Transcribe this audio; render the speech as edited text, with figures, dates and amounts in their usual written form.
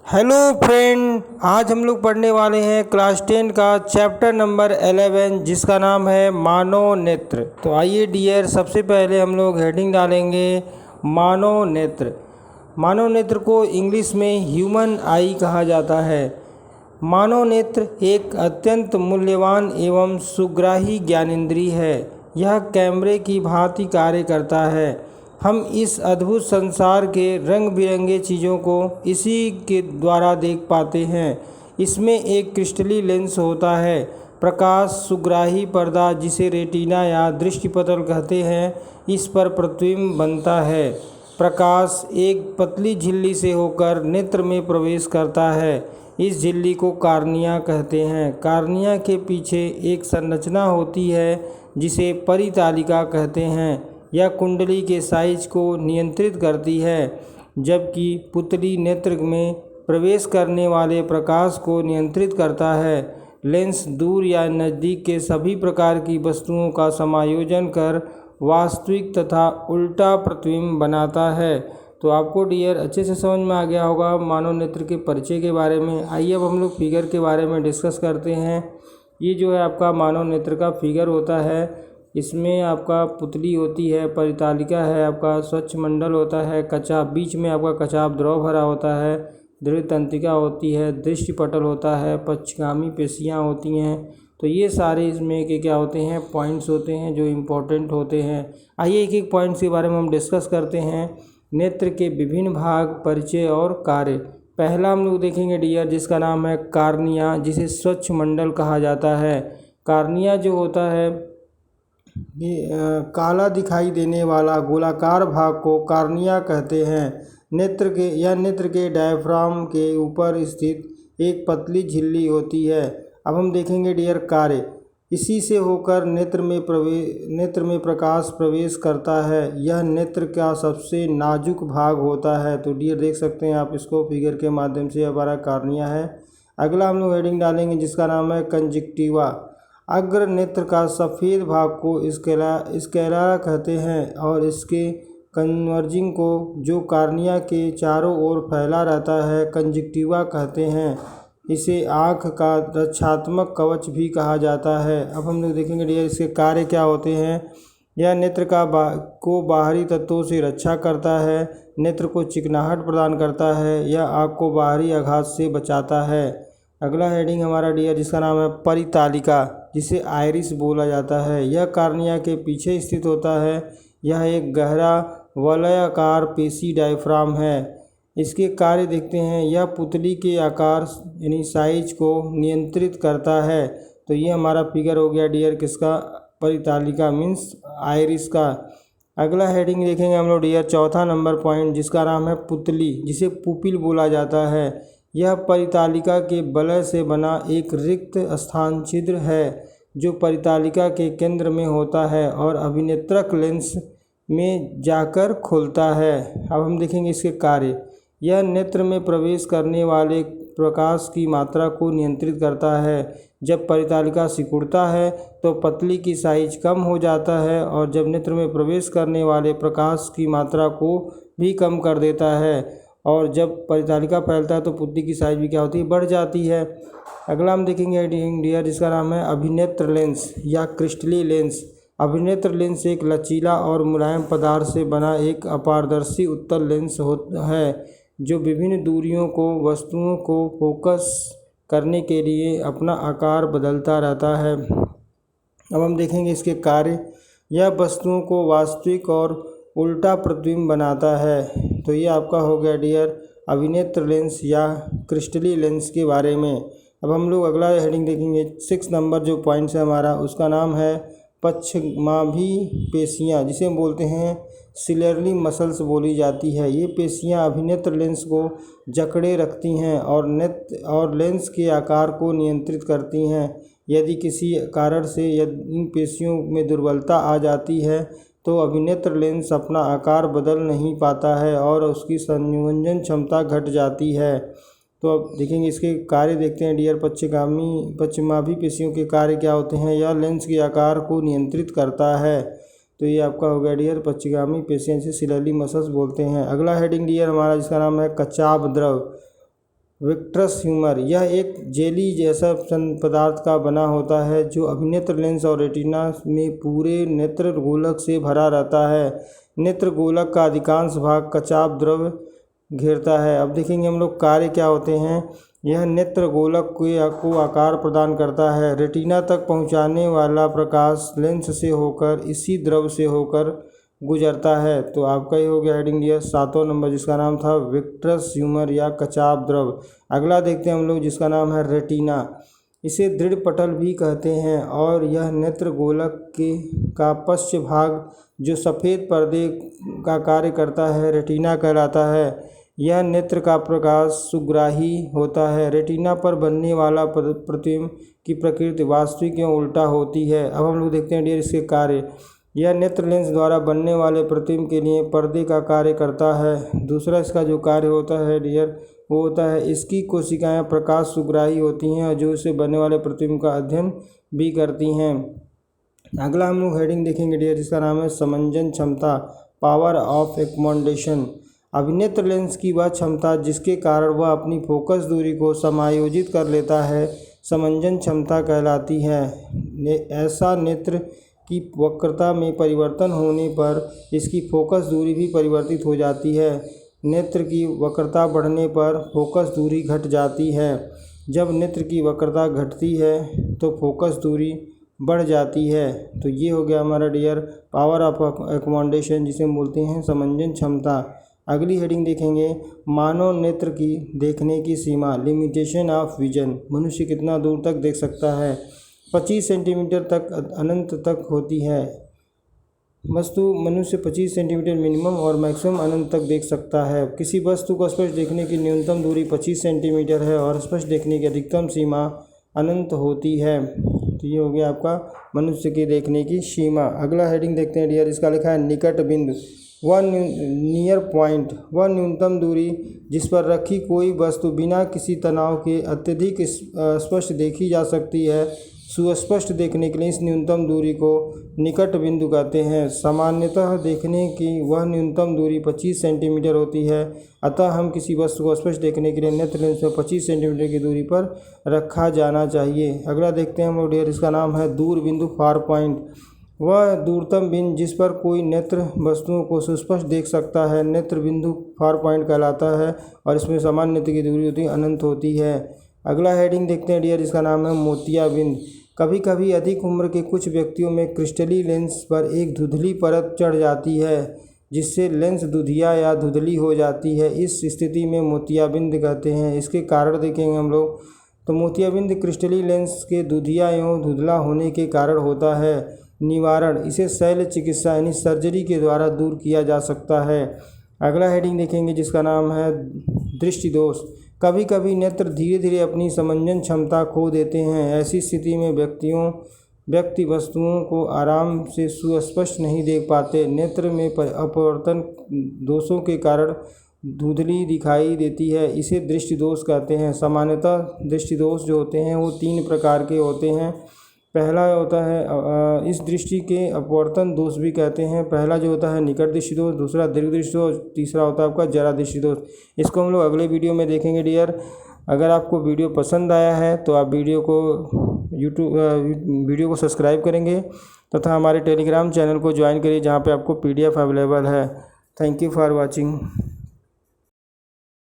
Hello friend, आज हम लोग पढ़ने वाले हैं क्लास 10 का चैप्टर नंबर 11 जिसका नाम है मानव नेत्र। तो आइए डियर, सबसे पहले हम लोग हेडिंग डालेंगे मानव नेत्र। मानव नेत्र को इंग्लिश में ह्यूमन आई कहा जाता है। मानव नेत्र एक अत्यंत मूल्यवान एवं सुग्राही ज्ञानेंद्रिय है। यह कैमरे की भांति कार्य करता है। हम इस अद्भुत संसार के रंग बिरंगे चीज़ों को इसी के द्वारा देख पाते हैं। इसमें एक क्रिस्टली लेंस होता है। प्रकाश सुग्राही पर्दा, जिसे रेटिना या दृष्टिपटल कहते हैं, इस पर प्रतिबिंब बनता है। प्रकाश एक पतली झिल्ली से होकर नेत्र में प्रवेश करता है। इस झिल्ली को कार्निया कहते हैं। कार्निया के पीछे एक संरचना होती है जिसे परितालिका कहते हैं। यह कुंडली के साइज को नियंत्रित करती है, जबकि पुतली नेत्र में प्रवेश करने वाले प्रकाश को नियंत्रित करता है। लेंस दूर या नज़दीक के सभी प्रकार की वस्तुओं का समायोजन कर वास्तविक तथा उल्टा प्रतिबिंब बनाता है। तो आपको डियर अच्छे से समझ में आ गया होगा मानव नेत्र के परिचय के बारे में। आइए अब हम लोग फिगर के बारे में डिस्कस करते हैं। ये जो है आपका मानव नेत्र का फिगर होता है। इसमें आपका पुतली होती है, परितालिका है, आपका स्वच्छ मंडल होता है, कचाप, बीच में आपका कचाप द्रव भरा होता है, दृढ़ तंत्रिका होती है, दृष्टिपटल होता है, पक्षगामी पेशियाँ होती हैं। तो ये सारे इसमें के क्या होते हैं, पॉइंट्स होते हैं जो इम्पोर्टेंट होते हैं। आइए एक एक पॉइंट्स के बारे में हम डिस्कस करते हैं। नेत्र के विभिन्न भाग, परिचय और कार्य। पहला हम लोग देखेंगे डियर, जिसका नाम है कार्निया, जिसे स्वच्छ मंडल कहा जाता है। कार्निया जो होता है ये काला दिखाई देने वाला गोलाकार भाग को कार्निया कहते हैं। नेत्र के डायफ्राम के ऊपर स्थित एक पतली झिल्ली होती है। अब हम देखेंगे डियर कार्य। इसी से होकर नेत्र में प्रकाश प्रवेश करता है। यह नेत्र का सबसे नाजुक भाग होता है। तो डियर देख सकते हैं आप इसको फिगर के माध्यम से, हमारा कार्निया है। अगला हम लोग हेडिंग डालेंगे जिसका नाम है कंजक्टिवा। अग्र नेत्र का सफ़ेद भाग को स्क्लेरा कहते हैं और इसके कन्वर्जिंग को, जो कार्निया के चारों ओर फैला रहता है, कंजक्टिवा कहते हैं। इसे आँख का रक्षात्मक कवच भी कहा जाता है। अब हम लोग देखेंगे डियर इसके कार्य क्या होते हैं। यह नेत्र को बाहरी तत्वों से रक्षा करता है, नेत्र को चिकनाहट प्रदान करता है, यह आँख को बाहरी आघात से बचाता है। अगला हेडिंग हमारा डियर जिसका नाम है परितालिका, जिसे आइरिस बोला जाता है। यह कार्निया के पीछे स्थित होता है। यह एक गहरा वलयाकार पेशी डायफ्राम है। इसके कार्य देखते हैं। यह पुतली के आकार यानी साइज को नियंत्रित करता है। तो ये हमारा फिगर हो गया डियर किसका, परितालिका मीन्स आइरिस का। अगला हेडिंग देखेंगे हम लोग डियर, चौथा नंबर पॉइंट, जिसका नाम है पुतली, जिसे पुपिल बोला जाता है। यह परितालिका के वलय से बना एक रिक्त स्थान छिद्र है जो परितालिका के केंद्र में होता है और अभिनेत्रक लेंस में जाकर खुलता है। अब हम देखेंगे इसके कार्य। यह नेत्र में प्रवेश करने वाले प्रकाश की मात्रा को नियंत्रित करता है। जब परितालिका सिकुड़ता है तो पतली की साइज कम हो जाता है और जब नेत्र में प्रवेश करने वाले प्रकाश की मात्रा को भी कम कर देता है। और जब परितालिका फैलता है तो पुतली की साइज भी क्या होती है, बढ़ जाती है। अगला हम देखेंगे डियर जिसका नाम है अभिनेत्र लेंस या क्रिस्टली लेंस। अभिनेत्र लेंस एक लचीला और मुलायम पदार्थ से बना एक अपारदर्शी उत्तल लेंस है जो विभिन्न दूरियों को वस्तुओं को फोकस करने के लिए अपना आकार बदलता रहता है। अब हम देखेंगे इसके कार्य। यह वस्तुओं को वास्तविक और उल्टा प्रतिबिंब बनाता है। तो ये आपका हो गया डियर अभिनेत्र लेंस या क्रिस्टली लेंस के बारे में। अब हम लोग अगला हेडिंग देखेंगे। 6 नंबर जो पॉइंट्स है हमारा, उसका नाम है पक्षमाभी पेशियाँ, जिसे बोलते हैं सिलरली मसल्स बोली जाती है। ये पेशियाँ अभिनेत्र लेंस को जकड़े रखती हैं और लेंस के आकार को नियंत्रित करती हैं। यदि किसी कारण से इन पेशियों में दुर्बलता आ जाती है तो अभिनेत्र लेंस अपना आकार बदल नहीं पाता है और उसकी संयोजन क्षमता घट जाती है। तो अब देखेंगे इसके कार्य देखते हैं डियर। पश्चिमाभी पेशियों के कार्य क्या होते हैं। यह लेंस के आकार को नियंत्रित करता है। तो ये आपका हो गया डियर पश्चिमाभी पेशियाँ, से सिलरली मसल्स बोलते हैं। अगला हेडिंग डियर हमारा जिसका नाम है कचाप द्रव। विट्रस ह्यूमर, यह एक जेली जैसा पदार्थ का बना होता है जो अभिनेत्र लेंस और रेटिना में पूरे नेत्र गोलक से भरा रहता है। नेत्र गोलक का अधिकांश भाग कचाप द्रव घेरता है। अब देखेंगे हम लोग कार्य क्या होते हैं। यह नेत्र गोलक को आकार प्रदान करता है। रेटिना तक पहुंचाने वाला प्रकाश लेंस से होकर इसी द्रव से होकर गुजरता है। तो आपका ये हो गया हेडिंग दिया 7वां नंबर, जिसका नाम था विट्रस ह्यूमर या कचाप द्रव। अगला देखते हैं हम लोग, जिसका नाम है रेटिना। इसे दृढ़ पटल भी कहते हैं और यह नेत्र गोलक का पश्च भाग जो सफ़ेद पर्दे का कार्य करता है रेटिना कहलाता है। यह नेत्र का प्रकाश सुग्राही होता है। रेटिना पर बनने वाला प्रतिबिंब की प्रकृति वास्तविक एवं उल्टा होती है। अब हम लोग देखते हैं डियर इसके कार्य। यह नेत्र लेंस द्वारा बनने वाले प्रतिबिंब के लिए पर्दे का कार्य करता है। दूसरा इसका जो कार्य होता है डियर वो होता है इसकी कोशिकाएं प्रकाश सुग्राही होती हैं जो इससे बनने वाले प्रतिबिंब का अध्ययन भी करती हैं। अगला हम लोग हेडिंग देखेंगे डियर, जिसका नाम है समंजन क्षमता, पावर ऑफ एकमोडेशन। अभिनेत्र लेंस की वह क्षमता जिसके कारण वह अपनी फोकस दूरी को समायोजित कर लेता है समंजन क्षमता कहलाती है। ऐसा नेत्र की वक्रता में परिवर्तन होने पर इसकी फोकस दूरी भी परिवर्तित हो जाती है। नेत्र की वक्रता बढ़ने पर फोकस दूरी घट जाती है। जब नेत्र की वक्रता घटती है तो फोकस दूरी बढ़ जाती है। तो ये हो गया हमारा डियर पावर ऑफ एकमोडेशन, जिसे बोलते हैं समंजन क्षमता। अगली हेडिंग देखेंगे मानव नेत्र की देखने की सीमा, लिमिटेशन ऑफ विजन। मनुष्य कितना दूर तक देख सकता है? 25 सेंटीमीटर तक अनंत तक होती है। वस्तु मनुष्य 25 सेंटीमीटर मिनिमम और मैक्सिमम अनंत तक देख सकता है। किसी वस्तु को स्पष्ट देखने की न्यूनतम दूरी 25 सेंटीमीटर है और स्पष्ट देखने की अधिकतम सीमा अनंत होती है। तो ये हो गया आपका मनुष्य की देखने की सीमा। अगला हेडिंग देखते हैं डियर, इसका लिखा है निकट बिंदु, वह नियर पॉइंट, वह न्यूनतम दूरी जिस पर रखी कोई वस्तु बिना किसी तनाव के अत्यधिक स्पष्ट देखी जा सकती है। सुस्पष्ट देखने के लिए इस न्यूनतम दूरी को निकट बिंदु कहते हैं। सामान्यतः देखने की वह न्यूनतम दूरी 25 सेंटीमीटर होती है, अतः हम किसी वस्तु को स्पष्ट देखने के लिए नेत्र लेंस में 25 सेंटीमीटर की दूरी पर रखा जाना चाहिए। अगला देखते हैं हम लोग डियर, इसका नाम है दूर बिंदु, फार पॉइंट। वह दूरतम बिंदु जिस पर कोई नेत्र वस्तुओं को सुस्पष्ट देख सकता है नेत्र बिंदु फार पॉइंट कहलाता है और इसमें सामान्य नेत्र की दूरी होती है अनंत होती है। अगला हेडिंग देखते हैं डियर, इसका नाम है मोतियाबिंद। कभी कभी अधिक उम्र के कुछ व्यक्तियों में क्रिस्टली लेंस पर एक धुंधली परत चढ़ जाती है जिससे लेंस दुधिया या धुंधली हो जाती है। इस स्थिति में मोतियाबिंद कहते हैं। इसके कारण देखेंगे हम लोग। तो मोतियाबिंद क्रिस्टली लेंस के दुधिया एवं धुंधला होने के कारण होता है। निवारण, इसे शल्य चिकित्सा यानी सर्जरी के द्वारा दूर किया जा सकता है। अगला हेडिंग देखेंगे जिसका नाम है दृष्टि दोष। कभी कभी नेत्र धीरे धीरे अपनी समंजन क्षमता खो देते हैं। ऐसी स्थिति में व्यक्ति वस्तुओं को आराम से सुस्पष्ट नहीं देख पाते। नेत्र में अपवर्तन दोषों के कारण धुंधली दिखाई देती है, इसे दृष्टि दोष कहते हैं। सामान्यतः दृष्टि दोष जो होते हैं वो 3 प्रकार के होते हैं। पहला होता है इस दृष्टि के अपवर्तन दोष भी कहते हैं। पहला जो होता है निकट दृष्टि दोष, दूसरा दीर्घ दृष्टि दोष, तीसरा होता है आपका जरा दृष्टि दोष। इसको हम लोग अगले वीडियो में देखेंगे डियर। अगर आपको वीडियो पसंद आया है तो आप वीडियो को सब्सक्राइब करेंगे तथा हमारे टेलीग्राम चैनल को ज्वाइन करिए जहाँ पे आपको PDF अवेलेबल है। Thank you for watching.